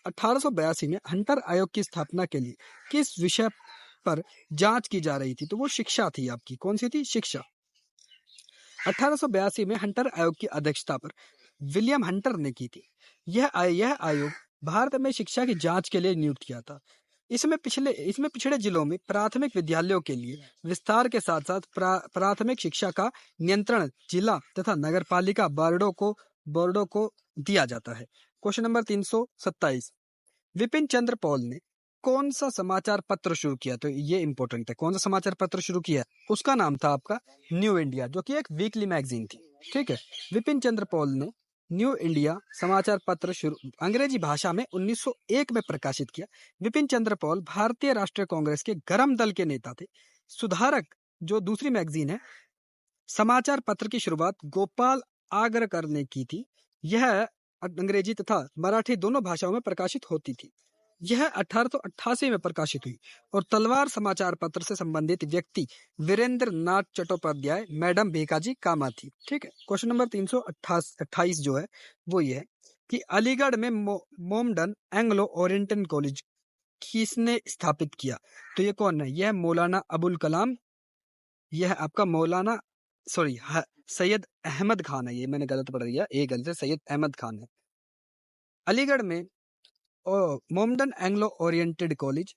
B: 1882 में हंटर आयोग की स्थापना के लिए किस विषय पर जांच की जा रही थी? तो वो शिक्षा थी आपकी। कौन सी थी? शिक्षा। 1882 में हंटर आयोग की अध्यक्षता पर विलियम हंटर ने की थी। यह आयोग भारत में शिक्षा की जांच के लिए नियुक्त किया था। इसमें पिछड़े जिलों में प्राथमिक विद्यालयों के लिए विस्तार के साथ साथ प्राथमिक शिक्षा का नियंत्रण जिला तथा नगरपालिका बोर्डों को दिया जाता है। Question number 327। विपिन चंद्र पॉल ने कौन सा समाचार पत्र शुरू किया? तो ये इंपॉर्टेंट है। कौन सा समाचार पत्र शुरू किया? उसका नाम था आपका न्यू इंडिया, जो कि एक वीकली मैगजीन थी। ठीक है। विपिन चंद्र पॉल ने न्यू इंडिया समाचार पत्र अंग्रेजी भाषा में 1901 में प्रकाशित किया। विपिन चंद्र पॉल भारतीय राष्ट्रीय कांग्रेस के गरम दल के नेता थे। सुधारक, जो दूसरी मैगजीन है, समाचार पत्र की शुरुआत गोपाल आगरकर ने की थी। यह अंग्रेजी तथा मराठी दोनों भाषाओं में प्रकाशित होती थी। यह 1888 में प्रकाशित हुई और तलवार समाचार पत्र से संबंधित व्यक्ति वीरेंद्र नाथ चट्टोपाध्याय, मैडम भीकाजी कामा थी। ठीक है। क्वेश्चन नंबर 328 जो है वो ये है कि अलीगढ़ में मोमडन एंग्लो ओरिएंटल कॉलेज किसने स्थापित किया? तो ये कौन है? यह मौलाना अबुल कलाम, यह आपका सैयद अहमद खान है। ये मैंने गलत पढ़ दिया, एक गलत है, सैयद अहमद खान है। अलीगढ़ में मोमडन एंग्लो ओरिएंटेड कॉलेज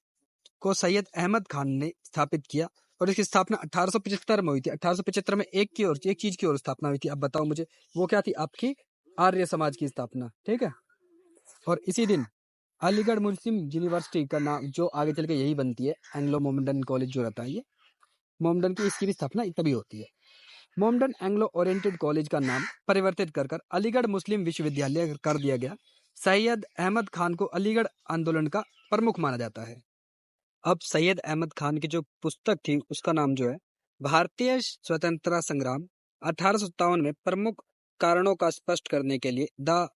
B: को सैयद अहमद खान ने स्थापित किया और इसकी स्थापना 1875 में हुई थी। 1875 में एक चीज की और स्थापना हुई थी। अब बताओ मुझे, वो क्या थी? आपकी आर्य समाज की स्थापना। ठीक है। और इसी दिन अलीगढ़ मुस्लिम यूनिवर्सिटी का नाम, जो आगे चल के यही बनती है, एंग्लो मोमडन कॉलेज जो रहता है, ये मोमडन की, इसकी भी स्थापना तभी होती है। मोमडन एंग्लो ओरिएंटेड कॉलेज का नाम परिवर्तित कर अलीगढ़ मुस्लिम विश्वविद्यालय कर दिया गया। सैयद अहमद खान को अलीगढ़ आंदोलन का प्रमुख माना जाता है। अब सैयद अहमद खान की जो पुस्तक थी उसका नाम जो है भारतीय स्वतंत्रता संग्राम 1857 में प्रमुख कारणों का स्पष्ट करने के लिए the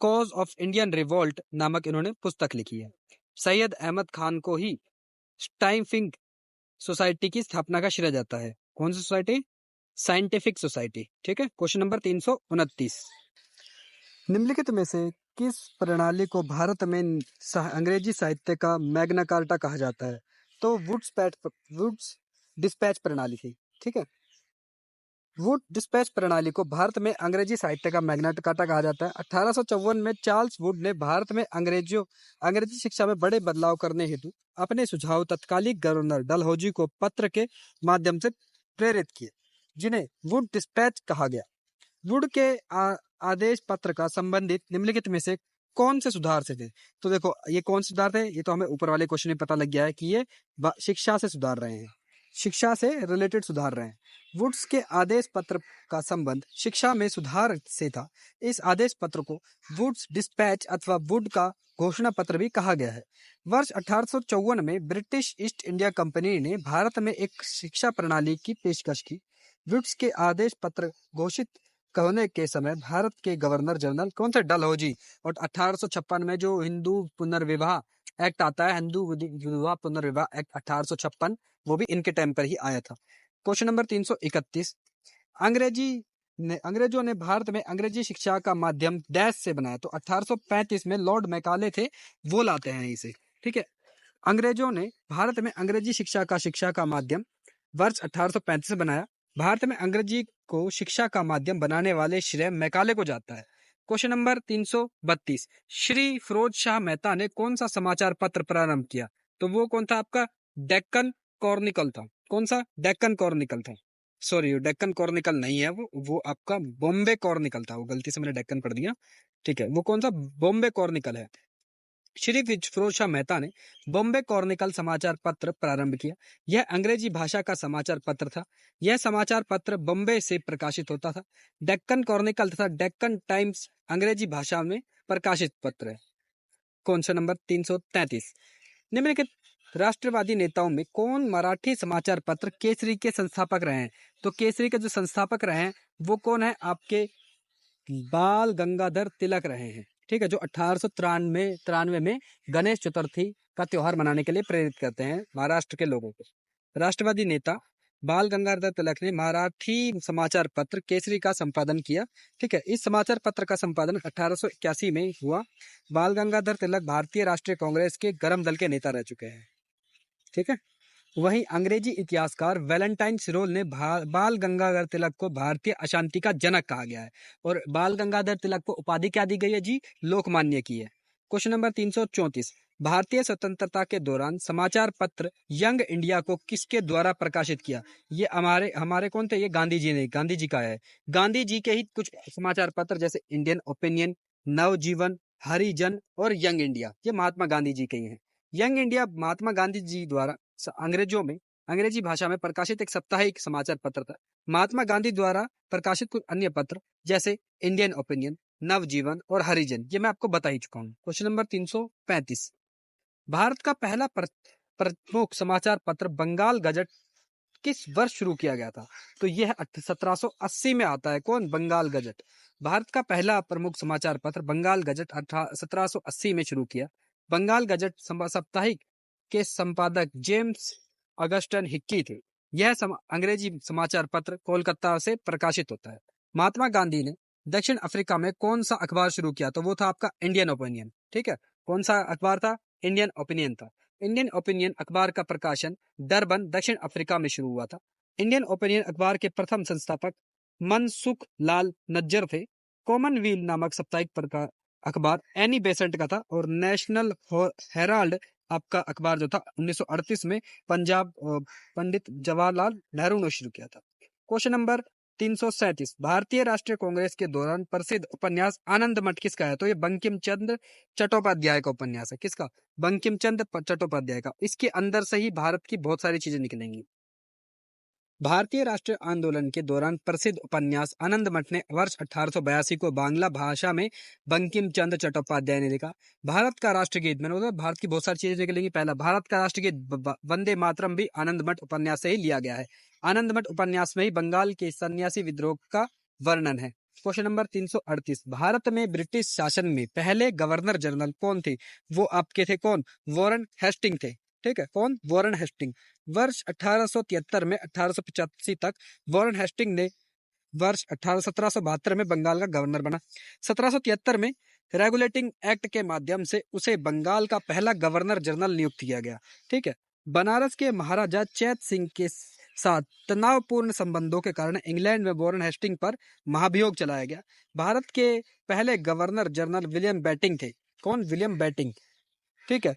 B: cause of Indian revolt नामक इन्होंने पुस्तक लिखी है। सैयद अहमद खान को ही स्टाइफिंग सोसाइटी की स्थापना का श्रेय जाता है। कौन सी सोसाइटी? Scientific society. ठीक है। Question number 329। निम्नलिखित में से किस प्रणाली को भारत में अंग्रेजी साहित्य का मैग्ना कार्टा कहा जाता है? तो वुड्स डिस्पैच प्रणाली थी। ठीक है। वुड डिस्पैच प्रणाली को भारत में अंग्रेजी साहित्य का मैग्ना कार्टा कहा जाता है। 1854 में चार्ल्स वुड ने भारत में अंग्रेजी शिक्षा में बड़े बदलाव करने हेतु अपने सुझाव तत्कालीन गवर्नर डलहौजी को पत्र के माध्यम से प्रेरित किए, जिन्हें वुड डिस्पैच कहा गया। वुड के आदेश पत्र का संबंधित निम्नलिखित में से कौन से सुधार से थे? तो देखो, ये कौन से सुधार थे? ये तो हमें ऊपर वाले क्वेश्चन में पता लग गया है कि ये शिक्षा से सुधार रहे हैं, शिक्षा से रिलेटेड सुधार रहे हैं। वुड्स के आदेश पत्र का संबंध शिक्षा में सुधार से था। इस आदेश पत्र को वुड्स डिस्पैच अथवा वुड का घोषणा पत्र भी कहा गया है। वर्ष 1854 में ब्रिटिश ईस्ट इंडिया कंपनी ने भारत में एक शिक्षा प्रणाली की पेशकश की। वुड्स के आदेश पत्र घोषित होने के समय भारत के गवर्नर जनरल कौन थे? डलहौजी। और 1856 में जो हिंदू पुनर्विवाह एक्ट आता है, हिंदू विवाह पुनर्विवाह एक्ट 1856, वो भी इनके टाइम पर ही आया था। क्वेश्चन नंबर 331, अंग्रेजों ने भारत में अंग्रेजी शिक्षा का माध्यम डैश से बनाया। तो 1835 में लॉर्ड मैकाले थे, वो लाते हैं इसे। ठीक है, अंग्रेजों ने भारत में अंग्रेजी शिक्षा का माध्यम वर्ष 1835 से बनाया। भारत में अंग्रेजी को शिक्षा का माध्यम बनाने वाले श्रेय मैकाले को जाता है। क्वेश्चन नंबर 332, श्री फिरोज शाह मेहता ने कौन सा समाचार पत्र प्रारंभ किया? तो वो कौन था आपका? डेक्कन क्रॉनिकल था। कौन सा? डेक्कन क्रॉनिकल था। सॉरी, डेक्कन क्रॉनिकल नहीं है, वो आपका बॉम्बे क्रॉनिकल था। वो गलती से मैंने डेक्कन पढ़ दिया। ठीक है, वो कौन सा? बॉम्बे क्रॉनिकल है। श्री फिरोज शाह मेहता ने बॉम्बे क्रॉनिकल समाचार पत्र प्रारंभ किया। यह अंग्रेजी भाषा का समाचार पत्र था। यह समाचार पत्र बॉम्बे से प्रकाशित होता था। डेक्कन क्रॉनिकल तथा डेक्कन टाइम्स अंग्रेजी भाषा में प्रकाशित पत्र है। क्वेश्चन नंबर 333, निम्नलिखित राष्ट्रवादी नेताओं में कौन मराठी समाचार पत्र केसरी के संस्थापक रहे हैं? तो केसरी के जो संस्थापक रहे हैं वो कौन है? आपके बाल गंगाधर तिलक रहे हैं। ठीक है, जो 1893 में गणेश चतुर्थी का त्योहार मनाने के लिए प्रेरित करते हैं महाराष्ट्र के लोगों को। राष्ट्रवादी नेता बाल गंगाधर तिलक ने मराठी समाचार पत्र केसरी का संपादन किया। ठीक है, इस समाचार पत्र का संपादन 1881 में हुआ। बाल गंगाधर तिलक भारतीय राष्ट्रीय कांग्रेस के गर्म दल के नेता रह चुके हैं। ठीक है, वहीं अंग्रेजी इतिहासकार वैलेंटाइन सिरोल ने बाल गंगाधर तिलक को भारतीय अशांति का जनक कहा गया है। और बाल गंगाधर तिलक को उपाधि क्या दी गई है जी? लोकमान्य की है। क्वेश्चन नंबर 334, भारतीय स्वतंत्रता के दौरान समाचार पत्र यंग इंडिया को किसके द्वारा प्रकाशित किया? ये हमारे कौन थे? ये गांधी जी ने, गांधी जी का है। गांधी जी के ही कुछ समाचार पत्र जैसे इंडियन ओपिनियन, नवजीवन, हरिजन और यंग इंडिया, ये महात्मा गांधी जी के ही हैं। यंग इंडिया महात्मा गांधी जी द्वारा अंग्रेजों में अंग्रेजी भाषा में प्रकाशित एक साप्ताहिक समाचार पत्र था। महात्मा गांधी द्वारा प्रकाशित कुछ अन्य पत्र जैसे इंडियन ओपिनियन, नवजीवन और हरिजन, ये मैं आपको बता ही चुका हूँ। क्वेश्चन नंबर 335, भारत का पहला प्रमुख समाचार पत्र बंगाल गजट किस वर्ष शुरू किया गया था? तो यह 1780 में आता है। कौन? बंगाल गजट। भारत का पहला प्रमुख समाचार पत्र बंगाल गजट 1780 में शुरू किया। बंगाल गजट साप्ताहिक के संपादक जेम्स अगस्टन हिक्की थे। यह अंग्रेजी समाचार पत्र कोलकाता से प्रकाशित होता है। महात्मा गांधी ने दक्षिण अफ्रीका में कौन सा अखबार शुरू किया? तो वो था आपका इंडियन ओपिनियन। ठीक है, कौन सा अखबार था? इंडियन ओपिनियन था। इंडियन ओपिनियन अखबार का प्रकाशन डरबन, दक्षिण अफ्रीका में शुरू हुआ था। इंडियन ओपिनियन अखबार के प्रथम संस्थापक मनसुख लाल नज्जर थे। कॉमनवेल्थ नामक साप्ताहिक अखबार एनी बेसेंट का था। और नेशनल हेराल्ड आपका अखबार जो था 1938 में पंडित जवाहरलाल नेहरू ने शुरू किया था। क्वेश्चन नंबर 337, भारतीय राष्ट्रीय कांग्रेस के दौरान प्रसिद्ध उपन्यास आनंद मठ किसका है? तो ये बंकिम चंद्र चट्टोपाध्याय का उपन्यास है। किसका? बंकिम चंद्र चट्टोपाध्याय का। इसके अंदर से ही भारत की बहुत सारी चीजें निकलेंगी। भारतीय राष्ट्रीय आंदोलन के दौरान प्रसिद्ध उपन्यास आनंद मठ ने वर्ष 1882 को बांग्ला भाषा में बंकिम चंद्र चट्टोपाध्याय ने लिखा। भारत का राष्ट्रगीत, मैंने बोला भारत की बहुत सारी चीजें निकलेंगी। पहला, भारत का राष्ट्रगीत वंदे मातरम भी आनंद मठ उपन्यास से ही लिया गया है। आनंद मठ उपन्यास में ही बंगाल के सन्यासी विद्रोह का वर्णन है। क्वेश्चन नंबर 338, भारत में ब्रिटिश शासन में पहले गवर्नर जनरल कौन थे? वो आपके थे कौन? वॉरेन हेस्टिंग थे। ठीक है, कौन? Warren Hasting. वर्ष 1873 में 1885 तक वॉरेन हेस्टिंग ने वर्ष 1772 में बंगाल का गवर्नर बना। 1773 में रेगुलेटिंग एक्ट के माध्यम से उसे बंगाल का पहला गवर्नर जनरल नियुक्त किया गया। ठीक है, बनारस के महाराजा चैत सिंह के साथ तनावपूर्ण संबंधों के कारण इंग्लैंड में वॉरेन हेस्टिंग पर महाभियोग चलाया गया। भारत के पहले गवर्नर जनरल विलियम बेटिंग थे। कौन? William Bentinck. ठीक है,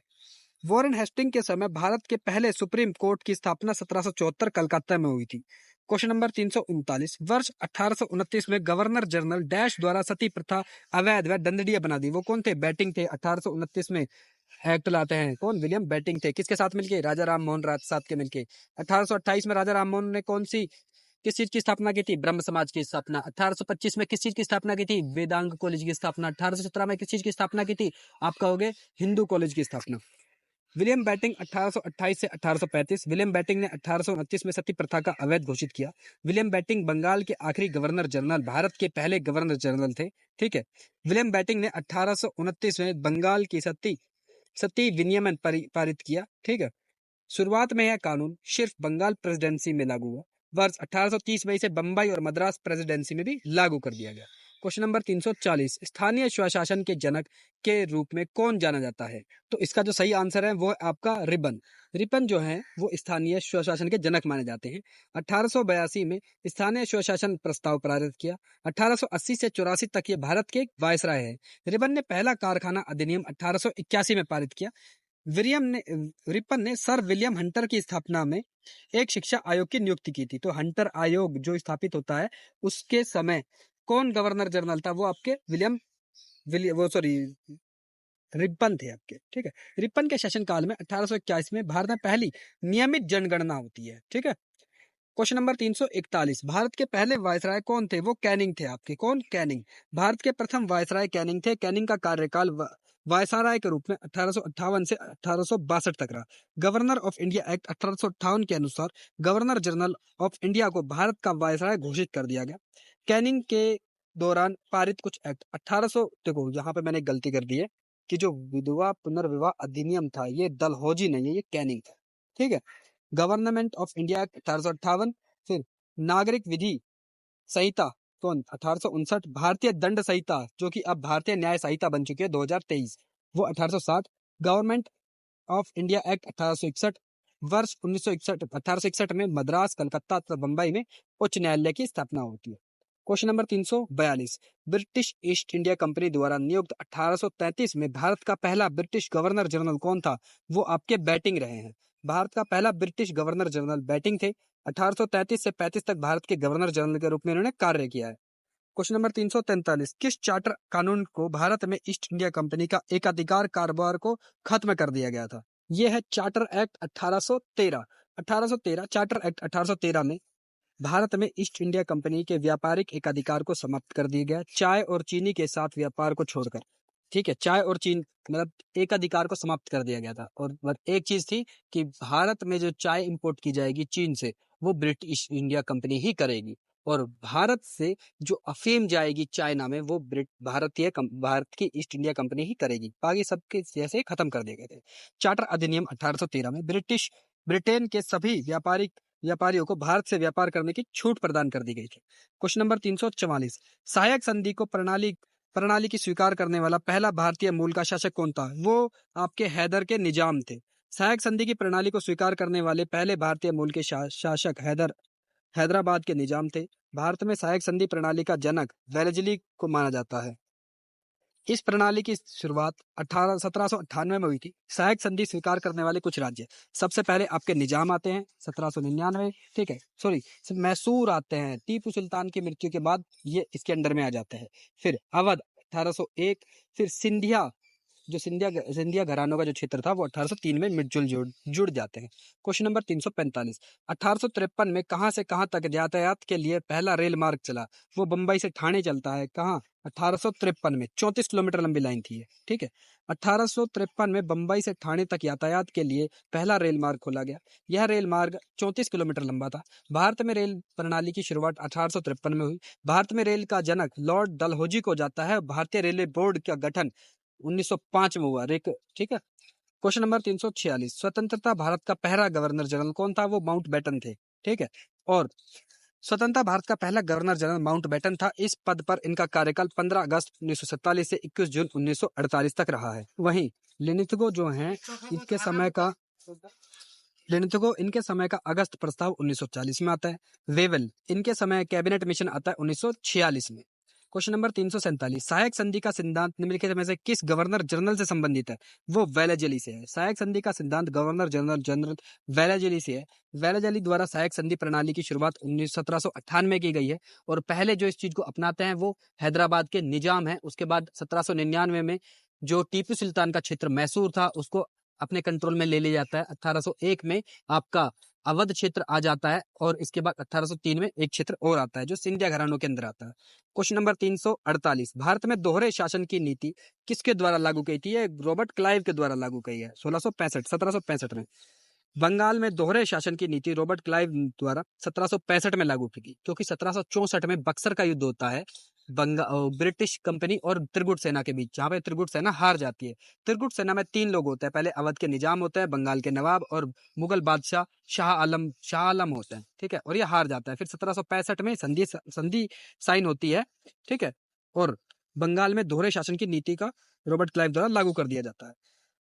B: वॉरेन हेस्टिंग के समय भारत के पहले सुप्रीम कोर्ट की स्थापना 1774 कलकत्ता में हुई थी। क्वेश्चन नंबर 339, वर्ष 1829 में गवर्नर जनरल डैश द्वारा सती प्रथा अवैध व दंडनीय बना दी। वो कौन थे? बेटिंग थे। 1829 में एक्ट लाते हैं। कौन? विलियम बेटिंग थे। किसके साथ मिलके? राजा राम मोहन राय साथ के मिलके। 1828 में राजा राम मोहन ने किस चीज की स्थापना की थी? ब्रह्म समाज की स्थापना। 1825 में किस चीज की स्थापना की थी? वेदांग कॉलेज की स्थापना। 1817 में किस चीज की स्थापना की थी? आप कहोगे हिंदू कॉलेज की स्थापना। विलियम बेटिंग 1828 से 1835। विलियम बेटिंग ने 1829 में सती प्रथा का अवैध घोषित किया। विलियम बेटिंग बंगाल के आखिरी गवर्नर जनरल, भारत के पहले गवर्नर जनरल थे। ठीक है, विलियम बेटिंग ने 1829 में बंगाल की सती विनियमन पारित किया। ठीक है, शुरुआत में यह कानून सिर्फ बंगाल प्रेसिडेंसी में लागू हुआ। वर्ष 1830 में इसे बंबई और मद्रास प्रेसिडेंसी में भी लागू कर दिया गया। क्वेश्चन नंबर 340, स्थानीय स्वशासन के जनक के रूप में कौन जाना जाता है? तो इसका जो सही आंसर है वो है आपका रिपन। रिपन जो है वो स्थानीय स्वशासन के जनक माने जाते हैं। 1882 में स्थानीय स्वशासन प्रस्ताव पारित किया। 1880 से 84 तक ये भारत के वायसराय है। रिपन ने पहला कारखाना अधिनियम 1881 में पारित किया। रिपन ने सर विलियम हंटर की स्थापना में एक शिक्षा आयोग की नियुक्ति की थी। तो हंटर आयोग जो स्थापित होता है उसके समय कौन गवर्नर जनरल था? वो आपके रिपन थे आपके। ठीक है, रिपन के शासनकाल में 1881 में भारत में पहली नियमित जनगणना होती है। ठीक है, क्वेश्चन नंबर 341, भारत के पहले वायसराय कौन थे? वो कैनिंग थे आपके। कौन? कैनिंग। भारत के प्रथम वायसराय कैनिंग थे। कैनिंग का कार्यकाल वायसराय के रूप में 1858 से 1862 तक रहा। गवर्नर ऑफ इंडिया एक्ट 1858 के अनुसार गवर्नर जनरल ऑफ इंडिया को भारत का वायसराय घोषित कर दिया गया। कैनिंग के दौरान पारित कुछ एक्ट 1800, देखो यहाँ पे मैंने एक गलती कर दी है कि जो विधवा पुनर्विवाह अधिनियम था ये डलहौजी नहीं है, ये कैनिंग था। ठीक है, गवर्नमेंट ऑफ इंडिया 1858, फिर नागरिक विधि संहिता कौन? 1859, भारतीय दंड संहिता जो कि अब भारतीय न्याय संहिता बन चुकी है 2023, वो 1860, गवर्नमेंट ऑफ इंडिया एक्ट 1861, वर्ष 1961, 1861 में मद्रास, कलकत्ता तथा बंबई में उच्च न्यायालय की स्थापना होती है। Question number 342, British east India company द्वारा नियुक्त 1833 में भारत का पहला ब्रिटिश गवर्नर जनरल कौन था? वो आपके बैटिंग रहे हैं। भारत का पहला ब्रिटिश गवर्नर जनरल बैटिंग थे। 1833 से 35 तक भारत के गवर्नर जनरल के रूप में इन्होंने कार्य किया है। क्वेश्चन नंबर 343, किस चार्टर कानून को भारत में ईस्ट इंडिया कंपनी का एकाधिकार कारोबार को खत्म कर दिया गया था? यह है चार्टर एक्ट 1813। 1813 चार्टर एक्ट 1813 में भारत में ईस्ट इंडिया कंपनी के व्यापारिक एकाधिकार को समाप्त कर दिया गया, चाय और चीनी के साथ व्यापार को छोड़कर। ठीक है, चाय और चीन मतलब एकाधिकार को समाप्त कर दिया गया था। और एक चीज थी कि भारत में जो चाय इंपोर्ट की जाएगी चीन से वो ब्रिटिश इंडिया कंपनी ही करेगी, और भारत से जो अफीम जाएगी चाइना में वो भारत की ईस्ट इंडिया कंपनी ही करेगी। बाकी सबके जैसे खत्म कर दिए गए थे। चार्टर अधिनियम 1813 में ब्रिटेन के सभी व्यापारियों को भारत से व्यापार करने की छूट प्रदान कर दी गई थी। क्वेश्चन नंबर 344, सहायक संधि को प्रणाली की स्वीकार करने वाला पहला भारतीय मूल का शासक कौन था? वो आपके हैदर के निजाम थे। सहायक संधि की प्रणाली को स्वीकार करने वाले पहले भारतीय मूल के शासक हैदराबाद के निजाम थे। भारत में सहायक संधि प्रणाली का जनक वेलेस्ली को माना जाता है। इस प्रणाली की शुरुआत 1798 में हुई थी। सहायक संधि स्वीकार करने वाले कुछ राज्य, सबसे पहले आपके निजाम आते हैं 1799। ठीक है, सॉरी, मैसूर आते हैं टीपू सुल्तान की मृत्यु के बाद, ये इसके अंडर में आ जाते हैं। फिर अवध 1801, फिर सिंधिया घरानों का जो क्षेत्र था वो 1803 में मिलजुल जुड़ जाते हैं। क्वेश्चन नंबर 345, 1853 में कहां से कहां तक यातायात के लिए पहला रेल मार्ग चला? वो बंबई से ठाणे चलता है। कहां? 1853 में 34 किलोमीटर लंबी लाइन थी ये। ठीक है, 1853 में बंबई से ठाणे तक यातायात के लिए पहला रेल मार्ग खोला गया। यह रेल मार्ग 34 किलोमीटर लंबा था। भारत में रेल प्रणाली की शुरुआत 1853 में हुई। भारत में रेल का जनक लॉर्ड डलहौजी को जाता है। भारतीय रेलवे बोर्ड का गठन 1905 में हुआ। ठीक है, क्वेश्चन नंबर 346, स्वतंत्रता भारत का पहला गवर्नर जनरल कौन था? वो माउंटबेटन थे। ठीक है, और स्वतंत्रता भारत का पहला गवर्नर जनरल माउंटबेटन था। इस पद पर इनका कार्यकाल 15 अगस्त 1947 से 21 जून 1948 तक रहा है। वहीं लिनिथगो जो हैं इनके समय का अगस्त प्रस्ताव 1940 में आता है। वेवल इनके समय कैबिनेट मिशन आता है 1946 में। क्वेश्चन नंबर 347, सहायक संधि का सिद्धांत निम्नलिखित में से किस गवर्नर जनरल से संबंधित है? वो वेलेजली से है। सहायक संधि का सिद्धांत गवर्नर जनरल वेलेजली से है। वेलेजली द्वारा सहायक संधि प्रणाली की शुरुआत 1798 में की गई है, और पहले जो इस चीज को अपनाते हैं वो हैदराबाद के निजाम है। उसके बाद 1799 में जो टीपू सुल्तान का क्षेत्र मैसूर था उसको अपने कंट्रोल में ले लिया जाता है। 1801 में आपका अवध क्षेत्र आ जाता है, और इसके बाद 1803 में एक क्षेत्र और आता है जो सिंधिया घरानों के अंदर आता है। क्वेश्चन नंबर 348, भारत में दोहरे शासन की नीति किसके द्वारा लागू की थी? रॉबर्ट क्लाइव के द्वारा लागू की है 1765 में। बंगाल में दोहरे शासन की नीति रॉबर्ट क्लाइव द्वारा 1765 में लागू की गई, क्योंकि 1764 में बक्सर का युद्ध होता है ब्रिटिश कंपनी और त्रिगुट सेना के बीच, जहाँ पे त्रिगुट सेना हार जाती है। त्रिगुट सेना में 3 लोग होते हैं, पहले अवध के निजाम होते हैं, बंगाल के नवाब और मुगल बादशाह शाह आलम होते हैं, ठीक है, और ये हार जाता है। फिर 1765 में संधि साइन होती है, ठीक है, और बंगाल में दोहरे शासन की नीति का रॉबर्ट क्लाइव द्वारा लागू कर दिया जाता है।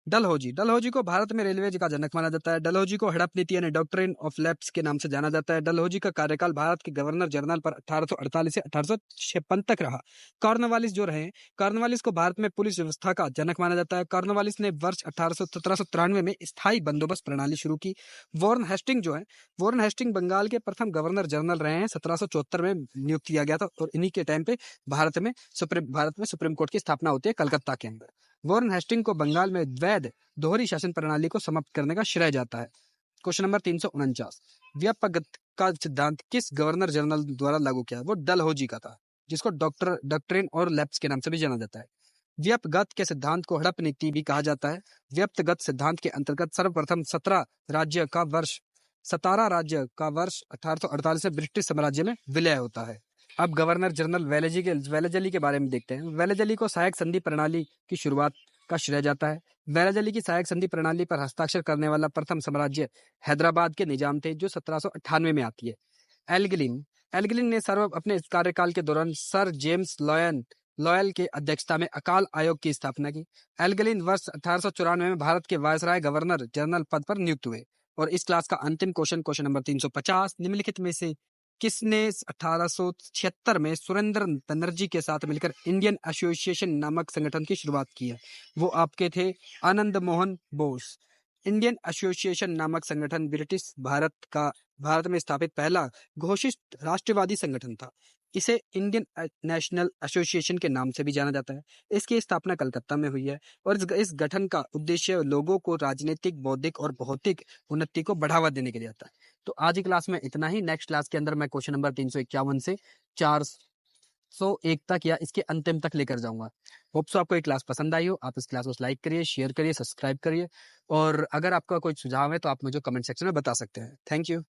B: डलहौजी को भारत में रेलवे का जनक माना जाता है। डलहौजी को हड़प नीति यानी डॉक्ट्रिन ऑफ लैप्स के नाम से जाना जाता है। डलहौजी का कार्यकाल भारत के गवर्नर जनरल पर 1848 से 1856 तक रहा। कॉर्नवालिस जो रहे, कॉर्नवालिस को भारत में पुलिस व्यवस्था का जनक माना जाता है। कॉर्नवालिस ने वर्ष 1793 में स्थायी बंदोबस्त प्रणाली शुरू की। वॉरेन हेस्टिंग बंगाल के प्रथम गवर्नर जनरल रहे हैं। 1774 में नियुक्त किया गया था और इन्हीं के टाइम पे भारत में सुप्रीम कोर्ट की स्थापना होती है कलकत्ता के अंदर। वॉरेन हेस्टिंग को बंगाल में वैध दोहरी शासन प्रणाली को समाप्त करने का श्रेय जाता है। क्वेश्चन नंबर 349, व्यापक का सिद्धांत किस गवर्नर जनरल द्वारा लागू किया? वो डलहौजी का था, जिसको डॉक्ट्रिन और लैप्स के नाम से भी जाना जाता है। व्यापगत के सिद्धांत को हड़प नीति भी कहा जाता है। व्यापगत सिद्धांत के अंतर्गत सर्वप्रथम 17 राज्य का वर्ष 1848 से ब्रिटिश साम्राज्य में विलय होता है। अब गवर्नर जनरल वेलेजली के बारे में देखते हैं। वेलेजली को सहायक संधि प्रणाली की शुरुआत का श्रेय जाता है। वेलेजली की सहायक संधि प्रणाली पर हस्ताक्षर करने वाला प्रथम साम्राज्य हैदराबाद के निजाम थे, जो 1798 में आती है। एल्गिन ने अपने कार्यकाल के दौरान सर जेम्स लॉयल के अध्यक्षता में अकाल आयोग की स्थापना की। एल्गिन वर्ष 1894 में भारत के वायसराय गवर्नर जनरल पद पर नियुक्त हुए। और इस क्लास का अंतिम क्वेश्चन नंबर 350, निम्नलिखित में से किसने 1876 में सुरेंद्र बनर्जी के साथ मिलकर इंडियन एसोसिएशन नामक संगठन की शुरुआत की है? वो आपके थे आनंद मोहन बोस। इंडियन एसोसिएशन नामक संगठन भारत में स्थापित पहला घोषित राष्ट्रवादी संगठन था। इसे इंडियन नेशनल एसोसिएशन के नाम से भी जाना जाता है। इसकी स्थापना कलकत्ता में हुई है और इस गठन का उद्देश्य लोगों को राजनीतिक, बौद्धिक और भौतिक उन्नति को बढ़ावा देने के लिए आता है। तो आज की क्लास में इतना ही। नेक्स्ट क्लास के अंदर मैं क्वेश्चन नंबर 351 से 401 तक या इसके अंतिम तक लेकर जाऊंगा। होप्स आपको ये क्लास पसंद आई हो। आप इस क्लास को लाइक करिए, शेयर करिए, सब्सक्राइब करिए और अगर आपका कोई सुझाव है तो आप मुझे कमेंट सेक्शन में बता सकते हैं। Thank you.